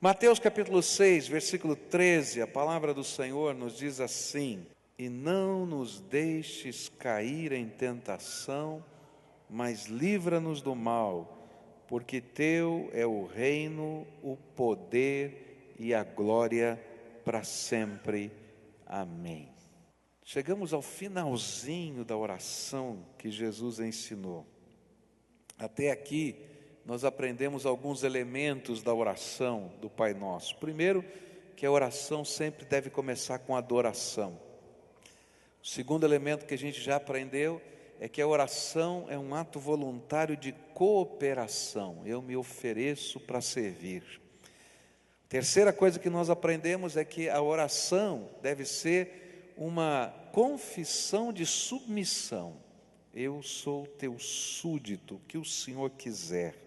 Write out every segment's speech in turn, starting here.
Mateus capítulo 6, versículo 13, a palavra do Senhor nos diz assim: E não nos deixes cair em tentação, mas livra-nos do mal, porque teu é o reino, o poder e a glória para sempre. Amém. Chegamos ao finalzinho da oração que Jesus ensinou. Até aqui nós aprendemos alguns elementos da oração do Pai Nosso. Primeiro, que a oração sempre deve começar com adoração. O segundo elemento que a gente já aprendeu é que a oração é um ato voluntário de cooperação. Eu me ofereço para servir. Terceira coisa que nós aprendemos é que a oração deve ser uma confissão de submissão. Eu sou teu súdito, o que o Senhor quiser,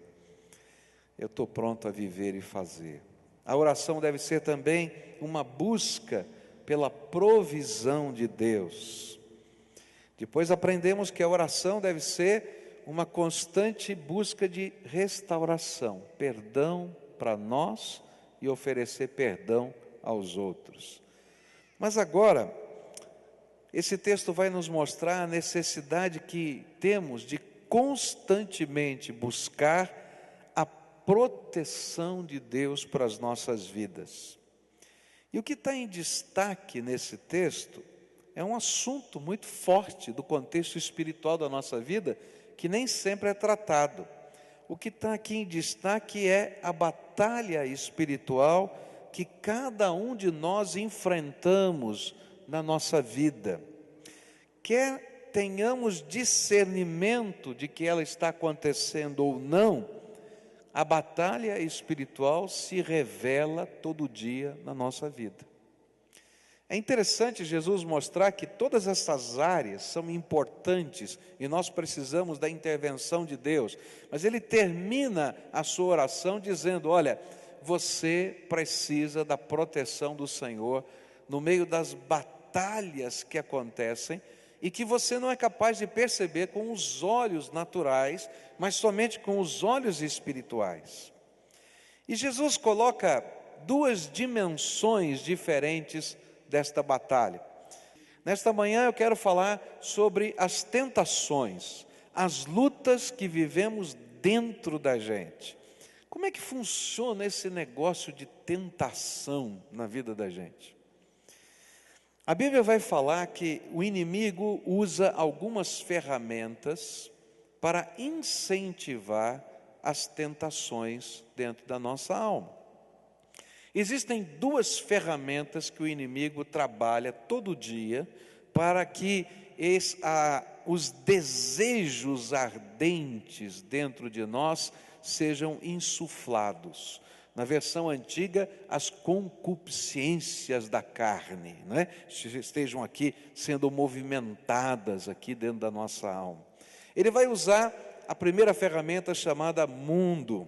eu estou pronto a viver e fazer. A oração deve ser também uma busca pela provisão de Deus. Depois aprendemos que a oração deve ser uma constante busca de restauração, perdão para nós e oferecer perdão aos outros. Mas agora, esse texto vai nos mostrar a necessidade que temos de constantemente buscar a proteção de Deus para as nossas vidas. E o que está em destaque nesse texto é um assunto muito forte do contexto espiritual da nossa vida, que nem sempre é tratado. O que está aqui em destaque é a batalha espiritual que cada um de nós enfrentamos na nossa vida. Quer tenhamos discernimento de que ela está acontecendo ou não, a batalha espiritual se revela todo dia na nossa vida. É interessante Jesus mostrar que todas essas áreas são importantes e nós precisamos da intervenção de Deus. Mas ele termina a sua oração dizendo: olha, você precisa da proteção do Senhor no meio das batalhas que acontecem e que você não é capaz de perceber com os olhos naturais, mas somente com os olhos espirituais. E Jesus coloca duas dimensões diferentes desta batalha. Nesta manhã eu quero falar sobre as tentações, as lutas que vivemos dentro da gente. Como é que funciona esse negócio de tentação na vida da gente? A Bíblia vai falar que o inimigo usa algumas ferramentas para incentivar as tentações dentro da nossa alma. Existem duas ferramentas que o inimigo trabalha todo dia para que os desejos ardentes dentro de nós sejam insuflados. Na versão antiga, as concupiscências da carne, né? Estejam aqui sendo movimentadas aqui dentro da nossa alma. Ele vai usar a primeira ferramenta chamada mundo.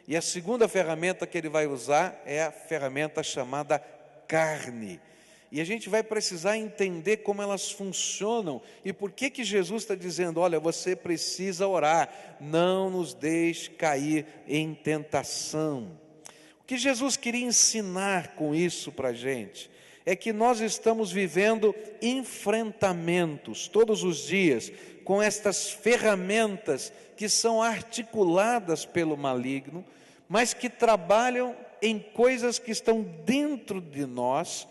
E a segunda ferramenta que ele vai usar é a ferramenta chamada carne. E a gente vai precisar entender como elas funcionam e por que Jesus está dizendo: olha, você precisa orar, não nos deixe cair em tentação. O que Jesus queria ensinar com isso para a gente é que nós estamos vivendo enfrentamentos todos os dias com estas ferramentas que são articuladas pelo maligno, mas que trabalham em coisas que estão dentro de nós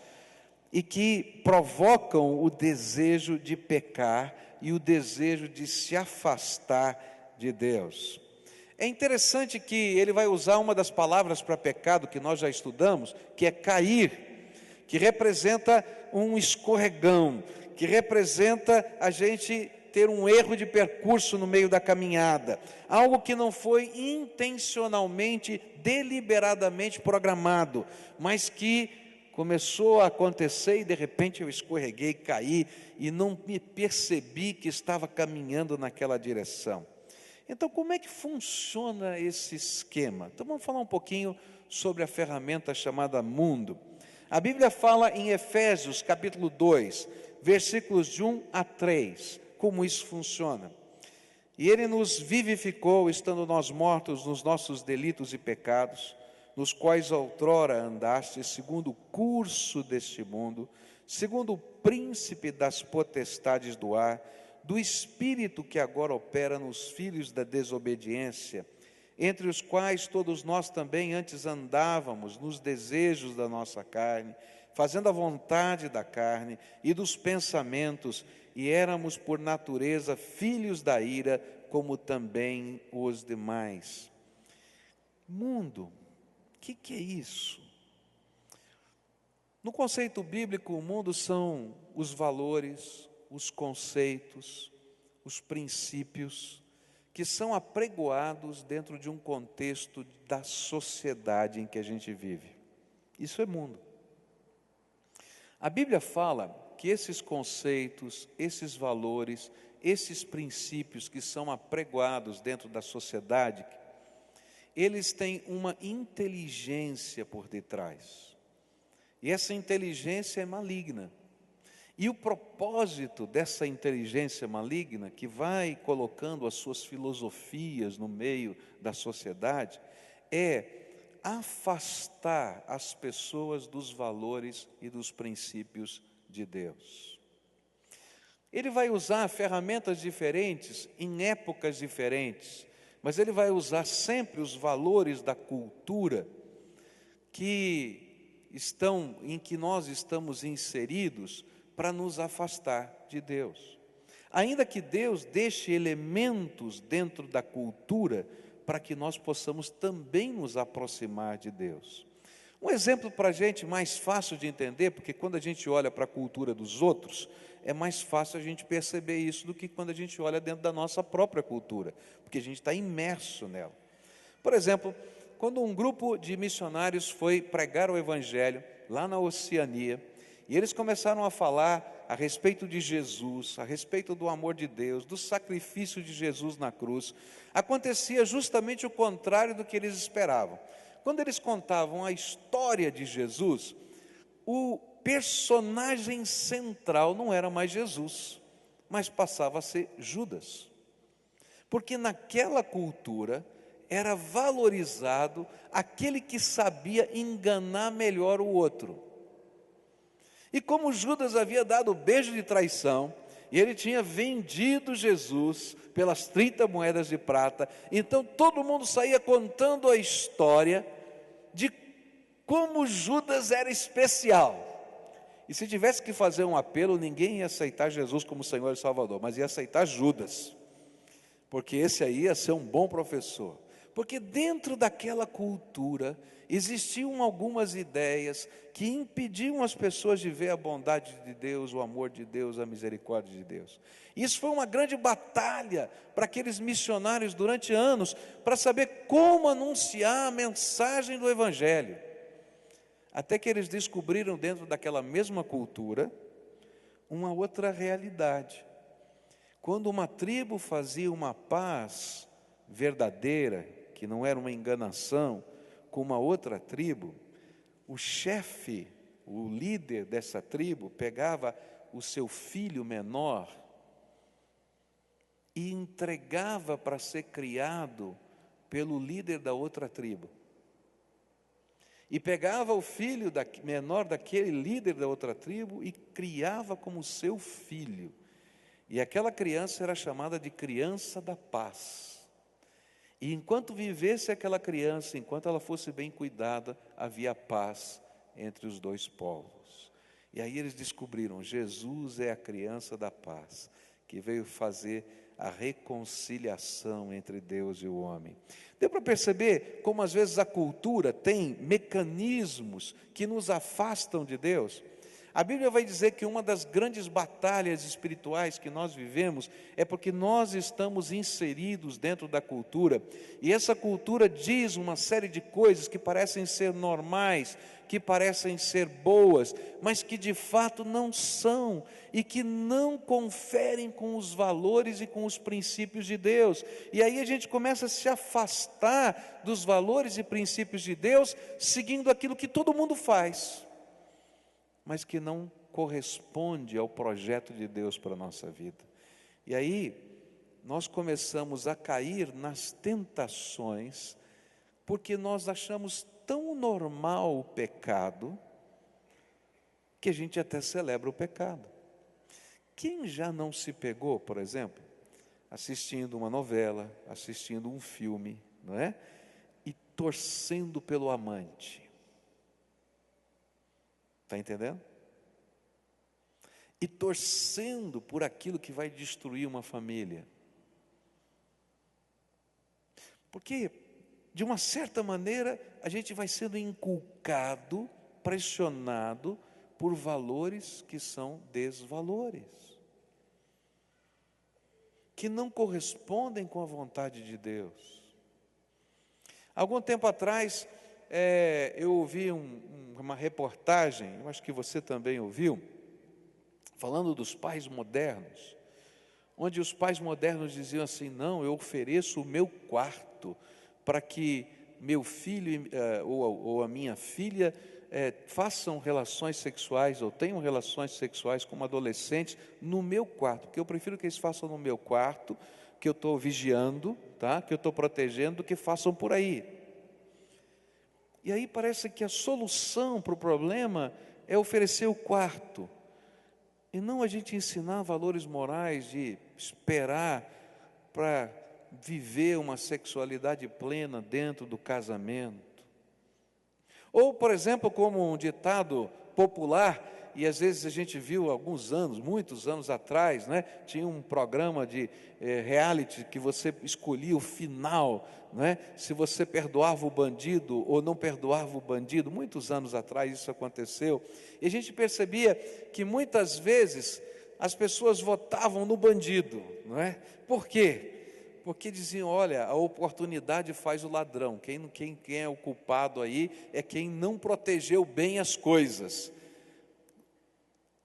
e que provocam o desejo de pecar e o desejo de se afastar de Deus. É interessante que ele vai usar uma das palavras para pecado que nós já estudamos, que é cair, que representa um escorregão, que representa a gente ter um erro de percurso no meio da caminhada, algo que não foi intencionalmente, deliberadamente programado, mas que começou a acontecer e de repente eu escorreguei, caí e não me percebi que estava caminhando naquela direção. Então, como é que funciona esse esquema? Então, vamos falar um pouquinho sobre a ferramenta chamada mundo. A Bíblia fala em Efésios capítulo 2, versículos de 1 a 3, como isso funciona. E Ele nos vivificou, estando nós mortos nos nossos delitos e pecados, nos quais outrora andaste, segundo o curso deste mundo, segundo o príncipe das potestades do ar, do espírito que agora opera nos filhos da desobediência, entre os quais todos nós também antes andávamos nos desejos da nossa carne, fazendo a vontade da carne e dos pensamentos, e éramos por natureza filhos da ira, como também os demais. Mundo, o que é isso? No conceito bíblico, o mundo são os valores, os conceitos, os princípios que são apregoados dentro de um contexto da sociedade em que a gente vive. Isso é mundo. A Bíblia fala que esses conceitos, esses valores, esses princípios que são apregoados dentro da sociedade, eles têm uma inteligência por detrás. E essa inteligência é maligna. E o propósito dessa inteligência maligna, que vai colocando as suas filosofias no meio da sociedade, é afastar as pessoas dos valores e dos princípios de Deus. Ele vai usar ferramentas diferentes em épocas diferentes, mas ele vai usar sempre os valores da cultura em que nós estamos inseridos para nos afastar de Deus. Ainda que Deus deixe elementos dentro da cultura para que nós possamos também nos aproximar de Deus. Um exemplo para a gente mais fácil de entender, porque quando a gente olha para a cultura dos outros, é mais fácil a gente perceber isso do que quando a gente olha dentro da nossa própria cultura, porque a gente está imerso nela. Por exemplo, quando um grupo de missionários foi pregar o Evangelho lá na Oceania, e eles começaram a falar a respeito de Jesus, a respeito do amor de Deus, do sacrifício de Jesus na cruz, acontecia justamente o contrário do que eles esperavam. Quando eles contavam a história de Jesus, o personagem central não era mais Jesus, mas passava a ser Judas. Porque naquela cultura era valorizado aquele que sabia enganar melhor o outro. E como Judas havia dado o beijo de traição, e ele tinha vendido Jesus pelas 30 moedas de prata, então todo mundo saía contando a história de como Judas era especial. E se tivesse que fazer um apelo, ninguém ia aceitar Jesus como Senhor e Salvador, mas ia aceitar Judas, porque esse aí ia ser um bom professor. Porque dentro daquela cultura existiam algumas ideias que impediam as pessoas de ver a bondade de Deus, o amor de Deus, a misericórdia de Deus. Isso foi uma grande batalha para aqueles missionários durante anos, para saber como anunciar a mensagem do Evangelho. Até que eles descobriram dentro daquela mesma cultura uma outra realidade. Quando uma tribo fazia uma paz verdadeira, que não era uma enganação, com uma outra tribo, o chefe, o líder dessa tribo, pegava o seu filho menor e entregava para ser criado pelo líder da outra tribo. E pegava o filho menor daquele líder da outra tribo e criava como seu filho. E aquela criança era chamada de criança da paz. E enquanto vivesse aquela criança, enquanto ela fosse bem cuidada, havia paz entre os dois povos. E aí eles descobriram, Jesus é a criança da paz, que veio fazer a reconciliação entre Deus e o homem. Deu para perceber como às vezes a cultura tem mecanismos que nos afastam de Deus? A Bíblia vai dizer que uma das grandes batalhas espirituais que nós vivemos é porque nós estamos inseridos dentro da cultura, e essa cultura diz uma série de coisas que parecem ser normais, que parecem ser boas, mas que de fato não são, e que não conferem com os valores e com os princípios de Deus. E aí a gente começa a se afastar dos valores e princípios de Deus, seguindo aquilo que todo mundo faz, mas que não corresponde ao projeto de Deus para a nossa vida. E aí, nós começamos a cair nas tentações, porque nós achamos tão normal o pecado, que a gente até celebra o pecado. Quem já não se pegou, por exemplo, assistindo uma novela, assistindo um filme, não é? E torcendo pelo amante. Está entendendo? E torcendo por aquilo que vai destruir uma família. Porque, de uma certa maneira, a gente vai sendo inculcado, pressionado por valores que são desvalores, que não correspondem com a vontade de Deus. Algum tempo atrás, eu ouvi uma reportagem, eu acho que você também ouviu, falando dos pais modernos, onde os pais modernos diziam assim: não, eu ofereço o meu quarto para que meu filho ou a minha filha façam relações sexuais ou tenham relações sexuais como adolescentes no meu quarto, porque eu prefiro que eles façam no meu quarto, que eu estou vigiando, tá? Que eu estou protegendo, do que façam por aí. E aí parece que a solução para o problema é oferecer o quarto, e não a gente ensinar valores morais de esperar para viver uma sexualidade plena dentro do casamento. Ou, por exemplo, como um ditado popular, e às vezes a gente viu alguns anos, muitos anos atrás, né? Tinha um programa de reality que você escolhia o final, né? Se você perdoava o bandido ou não perdoava o bandido. Muitos anos atrás isso aconteceu, e a gente percebia que muitas vezes as pessoas votavam no bandido, não é? Por quê? Porque diziam: olha, a oportunidade faz o ladrão, quem é o culpado aí é quem não protegeu bem as coisas.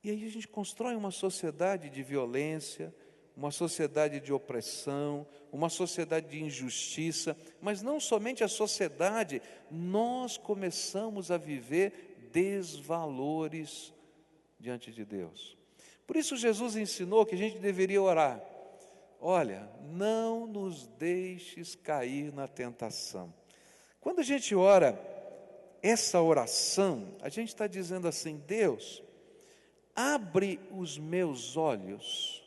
E aí a gente constrói uma sociedade de violência, uma sociedade de opressão, uma sociedade de injustiça, mas não somente a sociedade, nós começamos a viver desvalores diante de Deus. Por isso Jesus ensinou que a gente deveria orar: olha, não nos deixes cair na tentação. Quando a gente ora essa oração, a gente está dizendo assim: Deus, abre os meus olhos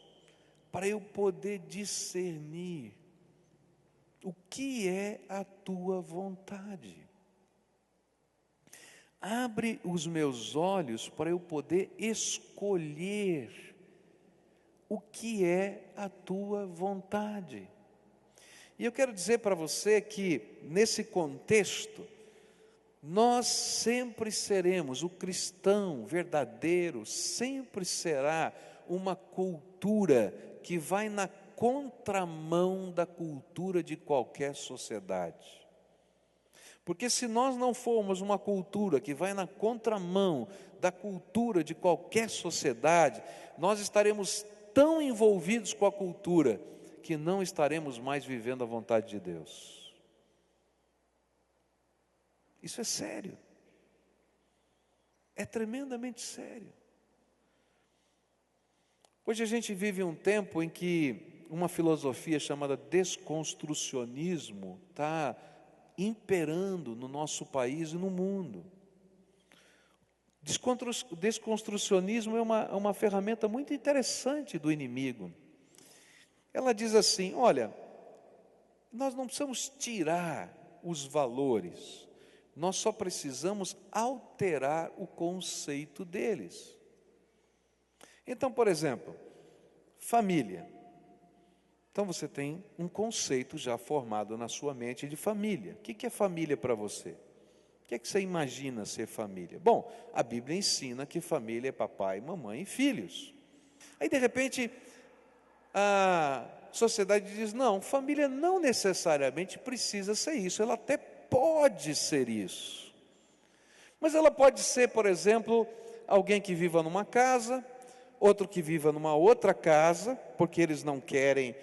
para eu poder discernir o que é a tua vontade. Abre os meus olhos para eu poder escolher o que é a tua vontade. E eu quero dizer para você que, nesse contexto, nós sempre seremos, o cristão verdadeiro sempre será uma cultura que vai na contramão da cultura de qualquer sociedade. Porque se nós não formos uma cultura que vai na contramão da cultura de qualquer sociedade, nós estaremos tão envolvidos com a cultura que não estaremos mais vivendo a vontade de Deus. Isso é sério, é tremendamente sério. Hoje a gente vive um tempo em que uma filosofia chamada desconstrucionismo está imperando no nosso país e no mundo. Desconstrucionismo é uma ferramenta muito interessante do inimigo. Ela diz assim: olha, nós não precisamos tirar os valores, nós só precisamos alterar o conceito deles. Então, por exemplo, família. Então você tem um conceito já formado na sua mente de família. O que é família para você? O que você imagina ser família? Bom, a Bíblia ensina que família é papai, mamãe e filhos. Aí de repente a sociedade diz: não, família não necessariamente precisa ser isso, ela até pode ser isso. Mas ela pode ser, por exemplo, alguém que viva numa casa, outro que viva numa outra casa, porque eles não querem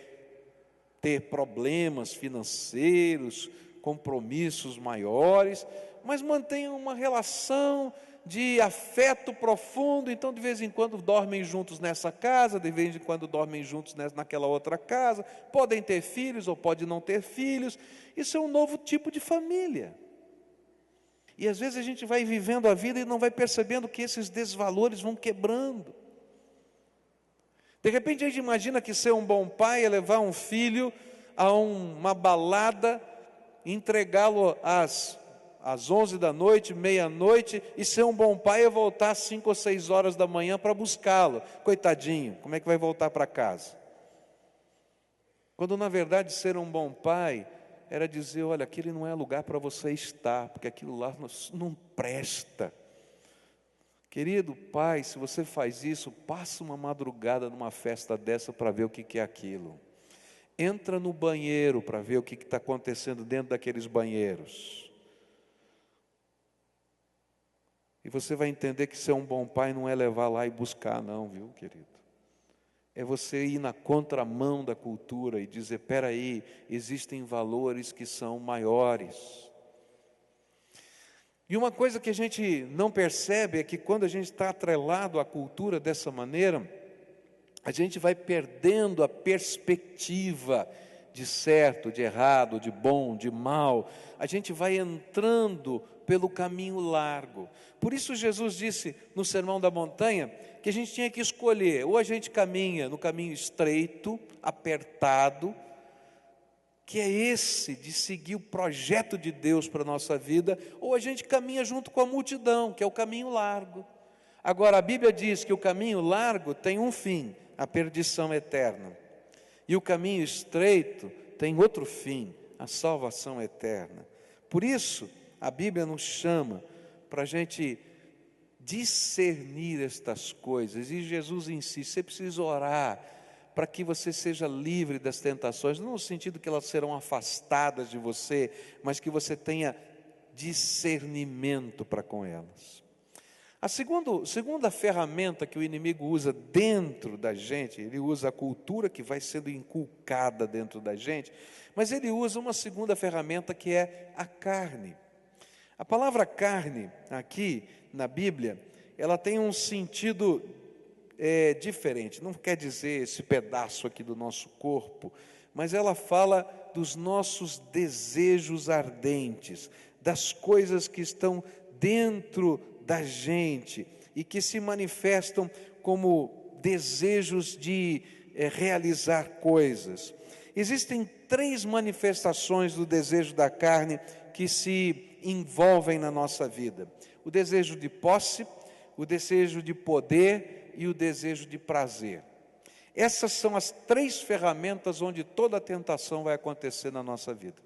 ter problemas financeiros, compromissos maiores, mas mantenham uma relação de afeto profundo. Então de vez em quando dormem juntos nessa casa, de vez em quando dormem juntos naquela outra casa, podem ter filhos ou podem não ter filhos. Isso é um novo tipo de família. E às vezes a gente vai vivendo a vida e não vai percebendo que esses desvalores vão quebrando. De repente a gente imagina que ser um bom pai é levar um filho a uma balada, entregá-lo às 11 da noite, meia-noite, e ser um bom pai é voltar às 5 ou 6 horas da manhã para buscá-lo. Coitadinho, como é que vai voltar para casa? Quando na verdade ser um bom pai era dizer, olha, aquele não é lugar para você estar, porque aquilo lá não presta. Querido pai, se você faz isso, passa uma madrugada numa festa dessa para ver o que é aquilo. Entra no banheiro para ver o que está acontecendo dentro daqueles banheiros. E você vai entender que ser um bom pai não é levar lá e buscar não, viu, querido? É você ir na contramão da cultura e dizer, espera aí, existem valores que são maiores. E uma coisa que a gente não percebe é que quando a gente está atrelado à cultura dessa maneira, a gente vai perdendo a perspectiva de certo, de errado, de bom, de mal. A gente vai entrando pelo caminho largo. Por isso Jesus disse no Sermão da Montanha que a gente tinha que escolher, ou a gente caminha no caminho estreito, apertado, que é esse de seguir o projeto de Deus para a nossa vida, ou a gente caminha junto com a multidão, que é o caminho largo. Agora a Bíblia diz que o caminho largo tem um fim, a perdição eterna, e o caminho estreito tem outro fim, a salvação eterna. Por isso a Bíblia nos chama para a gente discernir estas coisas, e Jesus insiste, você precisa orar para que você seja livre das tentações, não no sentido que elas serão afastadas de você, mas que você tenha discernimento para com elas. A segunda ferramenta que o inimigo usa dentro da gente, ele usa a cultura que vai sendo inculcada dentro da gente, mas ele usa uma segunda ferramenta que é a carne. A palavra carne, aqui na Bíblia, ela tem um sentido diferente. Não quer dizer esse pedaço aqui do nosso corpo, mas ela fala dos nossos desejos ardentes, das coisas que estão dentro da gente e que se manifestam como desejos de realizar coisas. Existem 3 manifestações do desejo da carne que se envolvem na nossa vida: o desejo de posse, o desejo de poder e o desejo de prazer. Essas são as 3 ferramentas onde toda a tentação vai acontecer na nossa vida.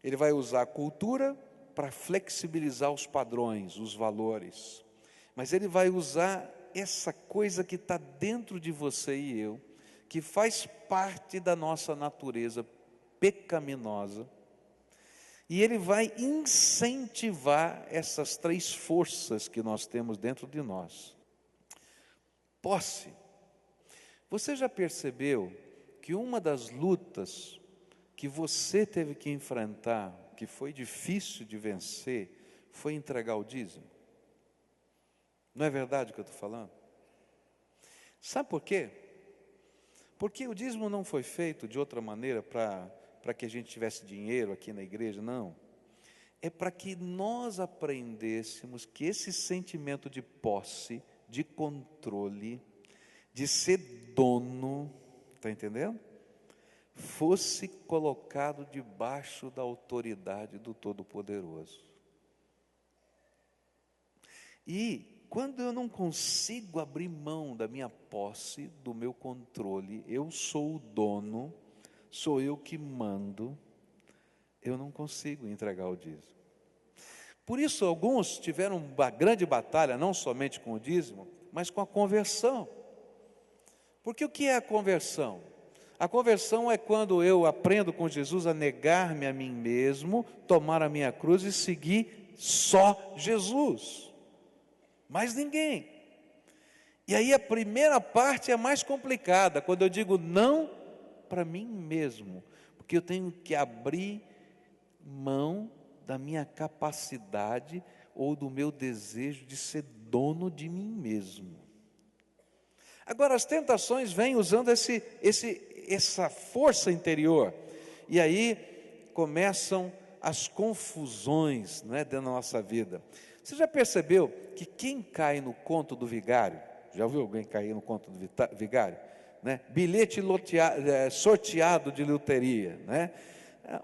Ele vai usar a cultura para flexibilizar os padrões, os valores, mas ele vai usar essa coisa que está dentro de você e eu, que faz parte da nossa natureza pecaminosa, e ele vai incentivar essas 3 forças que nós temos dentro de nós. Posse. Você já percebeu que uma das lutas que você teve que enfrentar, que foi difícil de vencer, foi entregar o dízimo? Não é verdade o que eu estou falando? Sabe por quê? Porque o dízimo não foi feito de outra maneira para que a gente tivesse dinheiro aqui na igreja, não. É para que nós aprendêssemos que esse sentimento de posse, de controle, de ser dono, está entendendo? Fosse colocado debaixo da autoridade do Todo-Poderoso. E quando eu não consigo abrir mão da minha posse, do meu controle, eu sou o dono, sou eu que mando, eu não consigo entregar o dízimo. Por isso alguns tiveram uma grande batalha, não somente com o dízimo, mas com a conversão. Porque o que é a conversão? A conversão é quando eu aprendo com Jesus a negar-me a mim mesmo, tomar a minha cruz e seguir só Jesus, mais ninguém. E aí a primeira parte é a mais complicada, quando eu digo não para mim mesmo, porque eu tenho que abrir mão da minha capacidade ou do meu desejo de ser dono de mim mesmo. Agora as tentações vêm usando essa força interior, e aí começam as confusões, não é, dentro da nossa vida. Você já percebeu que quem cai no conto do vigário, já ouviu alguém cair no conto do vigário? Né? Bilhete sorteado de loteria, né?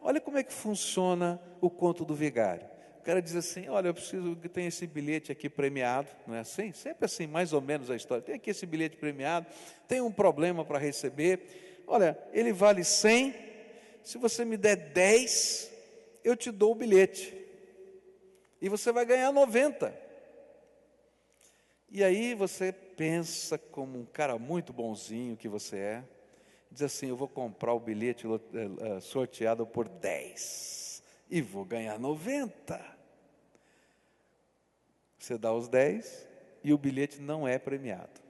Olha como é que funciona o conto do vigário. O cara diz assim: olha, eu preciso que tenha esse bilhete aqui premiado, não é assim? Sempre assim, mais ou menos a história. Tem aqui esse bilhete premiado, tem um problema para receber. Olha, ele vale 100, se você me der 10, eu te dou o bilhete. E você vai ganhar 90. E aí você pensa, como um cara muito bonzinho que você é, diz assim: eu vou comprar o bilhete sorteado por 10 e vou ganhar 90. Você dá os 10 e o bilhete não é premiado.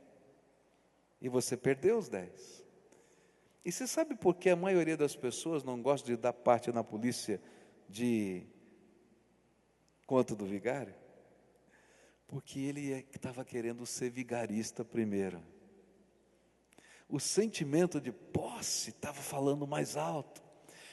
E você perdeu os 10. E você sabe por que a maioria das pessoas não gosta de dar parte na polícia de conto do vigário? Porque ele estava querendo ser vigarista primeiro. O sentimento de posse estava falando mais alto.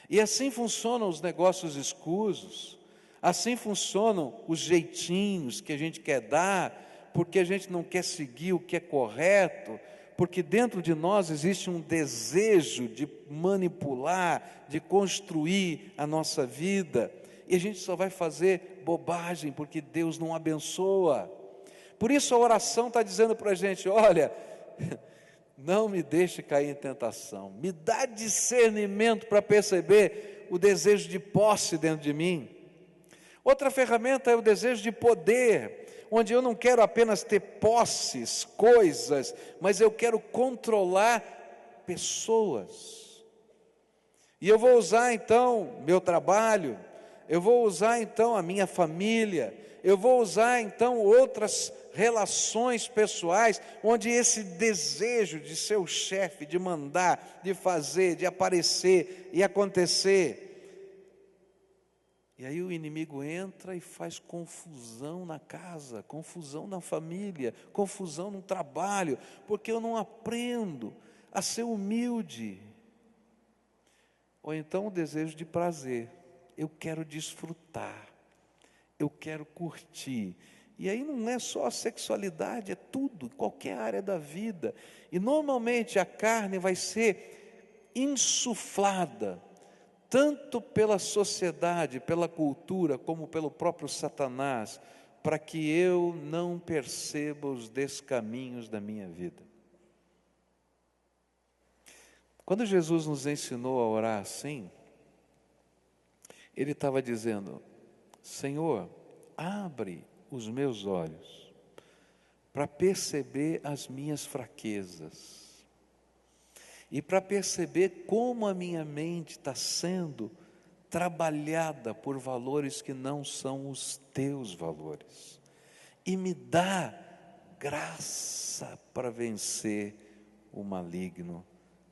E assim funcionam os negócios escusos, assim funcionam os jeitinhos que a gente quer dar, porque a gente não quer seguir o que é correto, porque dentro de nós existe um desejo de manipular, de construir a nossa vida, e a gente só vai fazer bobagem, porque Deus não abençoa. Por isso a oração está dizendo para a gente: olha, não me deixe cair em tentação, me dá discernimento para perceber o desejo de posse dentro de mim. Outra ferramenta é o desejo de poder, onde eu não quero apenas ter posses, coisas, mas eu quero controlar pessoas. E eu vou usar então meu trabalho, eu vou usar então a minha família, eu vou usar então outras relações pessoais, onde esse desejo de ser o chefe, de mandar, de fazer, de aparecer e acontecer. E aí o inimigo entra e faz confusão na casa, confusão na família, confusão no trabalho, porque eu não aprendo a ser humilde. Ou então o desejo de prazer, eu quero desfrutar, eu quero curtir. E aí não é só a sexualidade, é tudo, qualquer área da vida. E normalmente a carne vai ser insuflada, tanto pela sociedade, pela cultura, como pelo próprio Satanás, para que eu não perceba os descaminhos da minha vida. Quando Jesus nos ensinou a orar assim, Ele estava dizendo: Senhor, abre os meus olhos para perceber as minhas fraquezas e para perceber como a minha mente está sendo trabalhada por valores que não são os teus valores, e me dá graça para vencer o maligno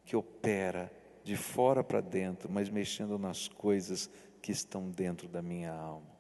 que opera de fora para dentro, mas mexendo nas coisas que estão dentro da minha alma.